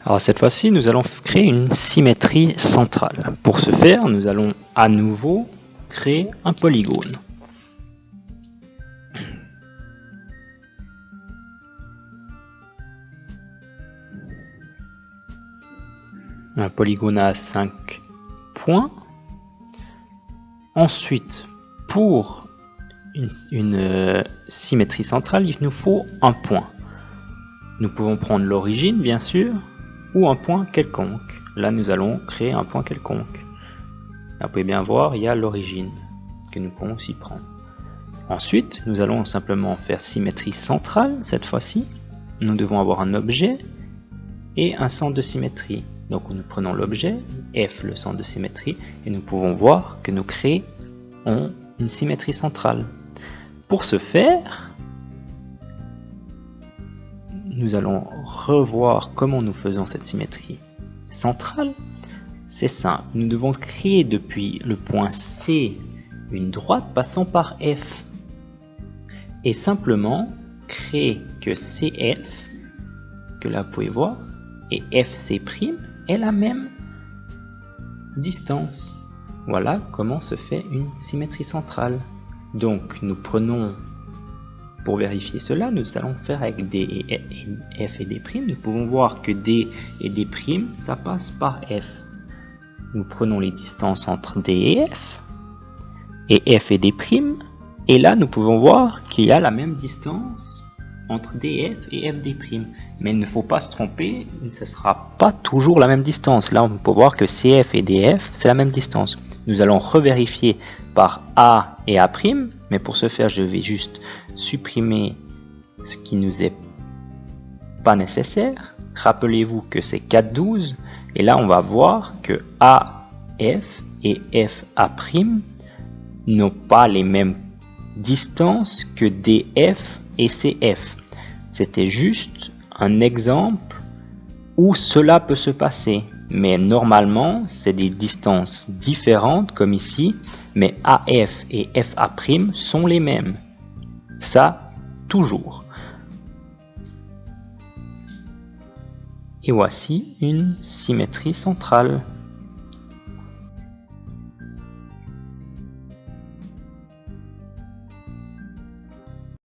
Alors cette fois-ci, nous allons créer une symétrie centrale. Pour ce faire, nous allons à nouveau créer un polygone. Un polygone à 5 points. Ensuite, pour une symétrie centrale, il nous faut un point. Nous pouvons prendre l'origine, bien sûr, ou un point quelconque. Là, nous allons créer un point quelconque. Là, vous pouvez bien voir, il y a l'origine que nous pouvons aussi prendre. Ensuite, nous allons simplement faire symétrie centrale, cette fois-ci. Nous devons avoir un objet et un centre de symétrie. Donc nous prenons l'objet, F le centre de symétrie, et nous pouvons voir que nous créons une symétrie centrale. Pour ce faire, nous allons revoir comment nous faisons cette symétrie centrale. C'est simple, nous devons créer depuis le point C une droite passant par F. Et simplement créer que CF, que là vous pouvez voir, et FC' est la même distance. Voilà comment se fait une symétrie centrale. Donc nous prenons, pour vérifier cela, nous allons faire avec D et F et D'. Nous pouvons voir que D et D', ça passe par F. Nous prenons les distances entre D et F et D'. Et là, nous pouvons voir qu'il y a la même distance entre DF et FD'. Mais il ne faut pas se tromper, ce ne sera pas toujours la même distance. Là, on peut voir que CF et DF, c'est la même distance. Nous allons revérifier par A et A', mais pour ce faire, je vais juste supprimer ce qui nous est pas nécessaire. Rappelez-vous que c'est 4,12, et là, on va voir que AF et FA' n'ont pas les mêmes distances que DF et CF. C'était juste un exemple où cela peut se passer, mais normalement c'est des distances différentes comme ici, mais AF et FA' sont les mêmes. Ça, toujours. Et voici une symétrie centrale.